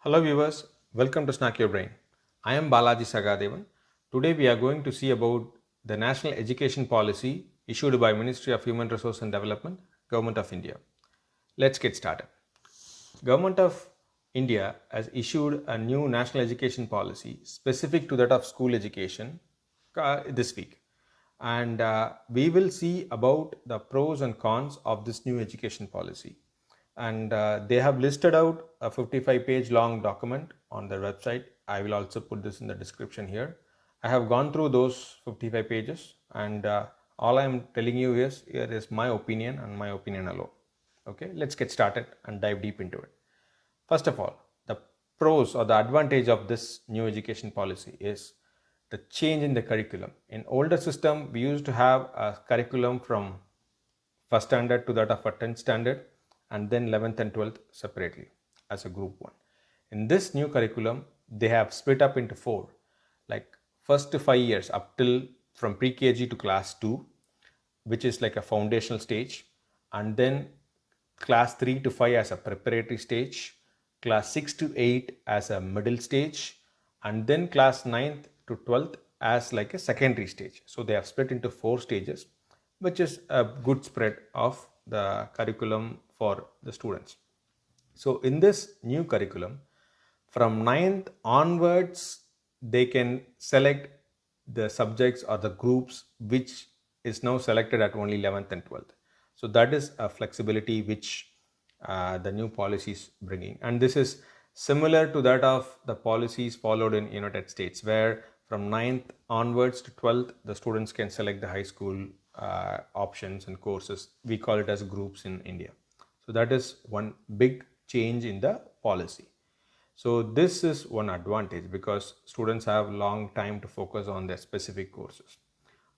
Hello viewers, welcome to Snack Your Brain. I am Balaji Sagadevan. Today we are going to see about the National Education Policy issued by Ministry of Human Resource and Development, Government of India. Let's get started. Government of India has issued a new national education policy specific to that of school education this week. And we will see about the pros and cons of this new education policy. And they have listed out a 55-page long document on their website. I will also put this in the description here. I have gone through those 55 pages, and all I am telling you is here is my opinion and my opinion alone. Okay, let's get started and dive deep into it. First of all, the pros or the advantage of this new education policy is the change in the curriculum. In older system, we used to have a curriculum from first standard to that of a 10th standard, and then 11th and 12th separately as a group one. In this new curriculum, they have split up into four, like first to 5 years up till from pre-KG to class 2, which is like a foundational stage, and then class 3 to 5 as a preparatory stage, class 6 to 8 as a middle stage, and then class 9th to 12th as like a secondary stage. So they have split into four stages, which is a good spread of the curriculum for the students. So in this new curriculum, from 9th onwards, they can select the subjects or the groups which is now selected at only 11th and 12th. So that is a flexibility which the new policy is bringing. And this is similar to that of the policies followed in United States, where from 9th onwards to 12th, the students can select the high school options and courses. We call it as groups in India. So that is one big change in the policy. So this is one advantage because students have long time to focus on their specific courses.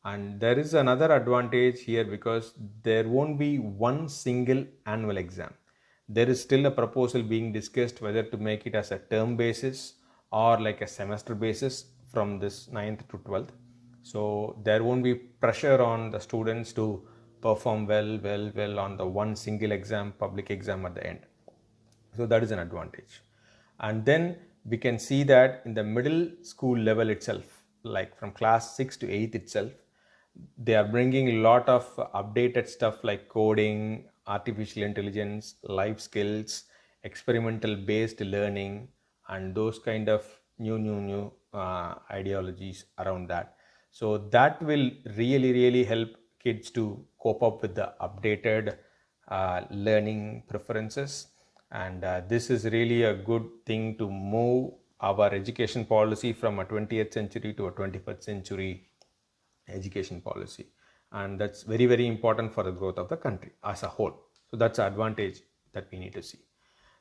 And there is another advantage here because there won't be one single annual exam. There is still a proposal being discussed whether to make it as a term basis or like a semester basis from this 9th to 12th. So there won't be pressure on the students to perform well on the one single exam, public exam at the end. So that is an advantage. And then we can see that in the middle school level itself, like from class 6 to 8 itself, they are bringing a lot of updated stuff like coding, artificial intelligence, life skills, experimental based learning, and those kind of new ideologies around that. So that will really help kids to cope up with the updated learning preferences. And this is really a good thing to move our education policy from a 20th century to a 21st century education policy. And that's very important for the growth of the country as a whole. So that's an advantage that we need to see.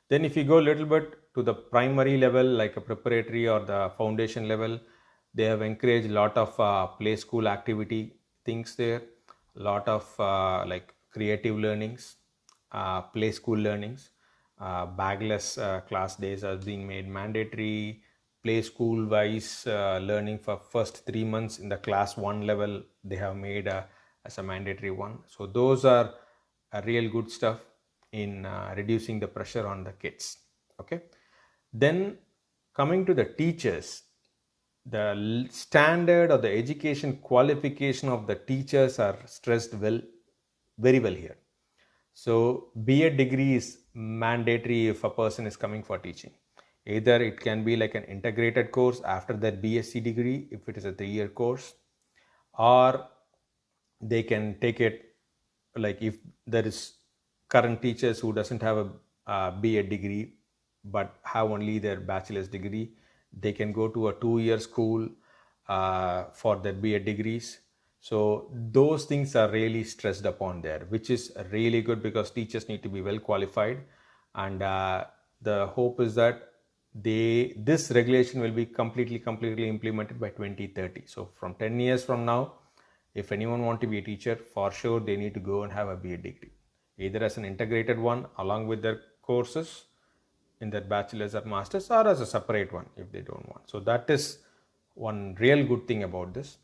Then if you go a little bit to the primary level, like a preparatory or the foundation level, they have encouraged a lot of play school activity things there, a lot of like creative learnings, play school learnings, bagless class days are being made mandatory, play school wise learning for first 3 months in the class 1 level they have made as a mandatory one. So those are real good stuff in reducing the pressure on the kids. Okay, then coming to the teachers, the standard or the education qualification of the teachers are stressed very well here. So B.Ed degree is mandatory if a person is coming for teaching. Either it can be like an integrated course after that BSc degree if it is a 3-year course, or they can take it like if there is current teachers who doesn't have a B.Ed degree but have only their bachelor's degree, they can go to a 2-year school for their B.Ed degrees. So those things are really stressed upon there, which is really good because teachers need to be well qualified. And the hope is that this regulation will be completely implemented by 2030. So from 10 years from now, if anyone want to be a teacher, for sure they need to go and have a B.Ed degree, either as an integrated one along with their courses in their bachelor's or master's, or as a separate one if they don't want. So that is one real good thing about this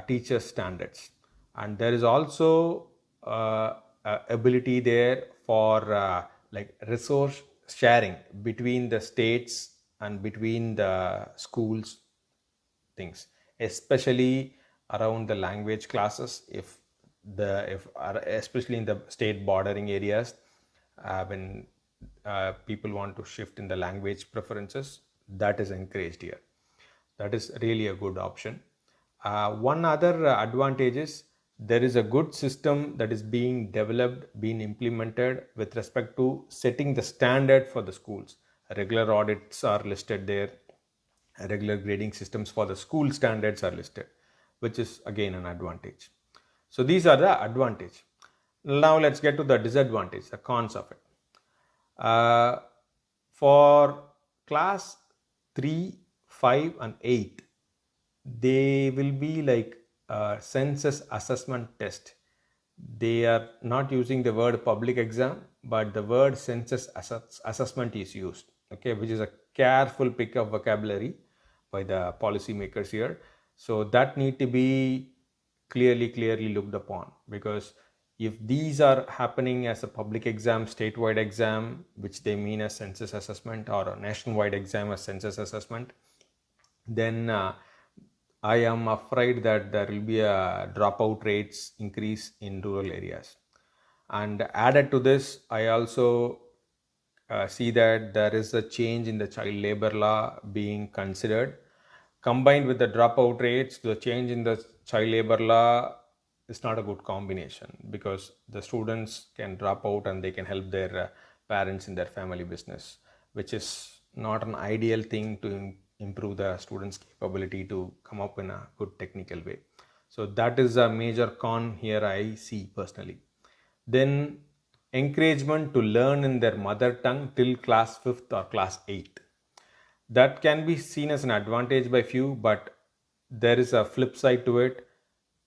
teacher standards. And there is also ability there for like resource sharing between the states and between the schools things, especially around the language classes. If especially in the state bordering areas, when people want to shift in the language preferences, that is encouraged here. That is really a good option. One other advantage is there is a good system that is being developed, being implemented with respect to setting the standard for the schools. Regular audits are listed there. Regular grading systems for the school standards are listed, which is again an advantage. So these are the advantage. Now let's get to the disadvantage, the cons of it. For class 3, 5 and 8, they will be like a census assessment test. They are not using the word public exam, but the word census assessment is used, okay, which is a careful pick of vocabulary by the policymakers here. So that need to be clearly looked upon, because if these are happening as a public exam, statewide exam, which they mean as census assessment, or a nationwide exam as census assessment, then I am afraid that there will be a dropout rates increase in rural areas. And added to this, I also see that there is a change in the child labor law being considered. Combined with the dropout rates, the change in the child labor law is not a good combination, because the students can drop out and they can help their parents in their family business, which is not an ideal thing to improve the students' capability to come up in a good technical way. So that is a major con here I see personally. Then encouragement to learn in their mother tongue till class 5th or class 8th. That can be seen as an advantage by few, but there is a flip side to it,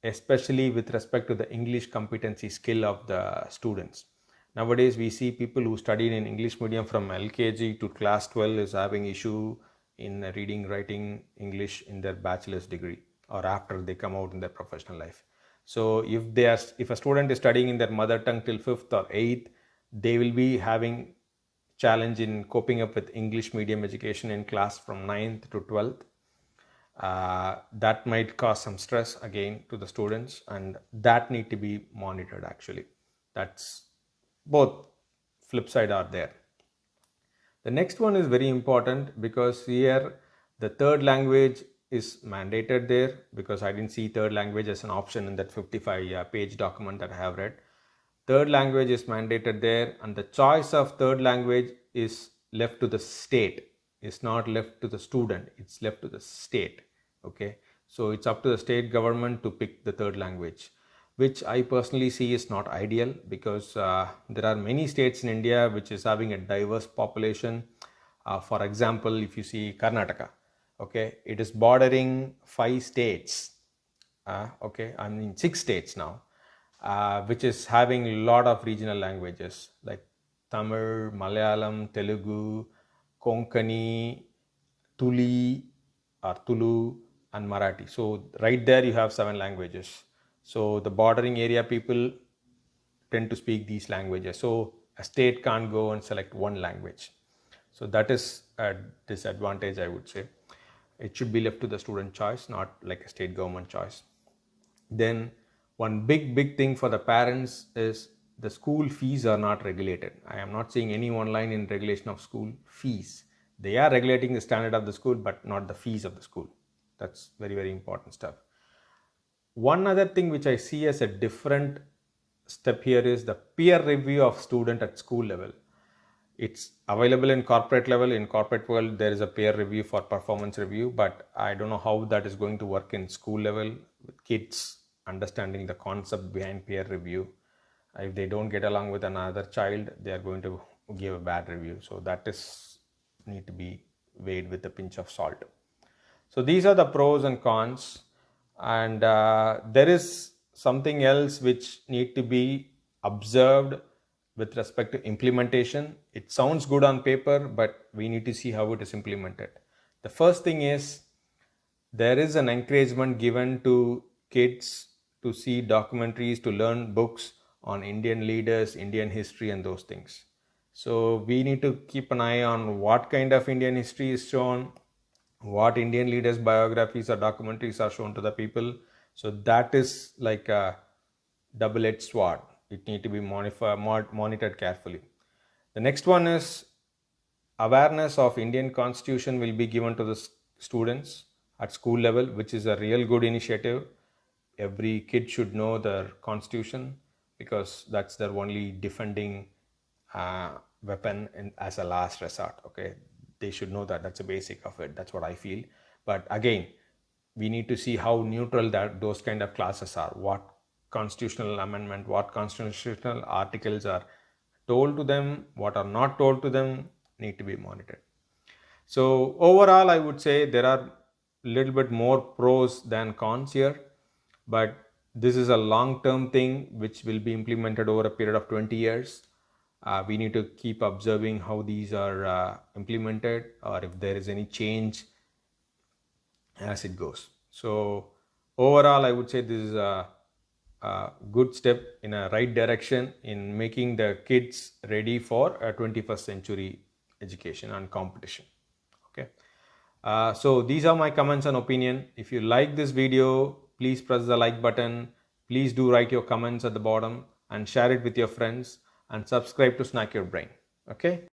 especially with respect to the English competency skill of the students. Nowadays, we see people who studied in English medium from LKG to class 12 is having issue in reading, writing English in their bachelor's degree, or after they come out in their professional life. So if a student is studying in their mother tongue till 5th or 8th, they will be having challenge in coping up with English medium education in class from 9th to 12th. That might cause some stress again to the students, and that need to be monitored actually. That's both flip side are there. The next one is very important, because here the third language is mandated there, because I didn't see third language as an option in that 55 page document that I have read. Third language is mandated there, and the choice of third language is left to the state. It's not left to the student, it's left to the state. Okay, so it's up to the state government to pick the third language, which I personally see is not ideal, because there are many states in India which is having a diverse population. For example, if you see Karnataka, okay, it is bordering 5 states. Okay, I mean 6 states now, which is having a lot of regional languages like Tamil, Malayalam, Telugu, Konkani, Tuli or Tulu and Marathi. So right there you have 7 languages. So the bordering area people tend to speak these languages. So a state can't go and select one language. So that is a disadvantage, I would say. It should be left to the student choice, not like a state government choice. Then one big thing for the parents is the school fees are not regulated. I am not seeing any one line in regulation of school fees. They are regulating the standard of the school, but not the fees of the school. That's very important stuff. One other thing which I see as a different step here is the peer review of student at school level. It's available in corporate level. In corporate world, there is a peer review for performance review, but I don't know how that is going to work in school level with kids understanding the concept behind peer review. If they don't get along with another child, they are going to give a bad review. So that is need to be weighed with a pinch of salt. So these are the pros and cons, and there is something else which need to be observed with respect to implementation. It sounds good on paper, but we need to see how it is implemented. The first thing is there is an encouragement given to kids to see documentaries, to learn books on Indian leaders, Indian history and those things. So we need to keep an eye on what kind of Indian history is shown, what Indian leaders biographies or documentaries are shown to the people. So that is like a double-edged sword. It need to be monitored carefully. The next one is awareness of Indian constitution will be given to the students at school level, which is a real good initiative. Every kid should know their constitution because that's their only defending weapon as a last resort. Okay, they should know that. That's a basic of it. That's what I feel. But again, we need to see how neutral that those kind of classes are. What constitutional amendment, what constitutional articles are told to them, what are not told to them, need to be monitored. So overall, I would say there are a little bit more pros than cons here, but this is a long-term thing which will be implemented over a period of 20 years. We need to keep observing how these are implemented, or if there is any change as it goes. So overall, I would say this is a good step in a right direction in making the kids ready for a 21st century education and competition. Okay. So these are my comments and opinion. If you like this video, please press the like button. Please do write your comments at the bottom and share it with your friends, and subscribe to Snack Your Brain. Okay.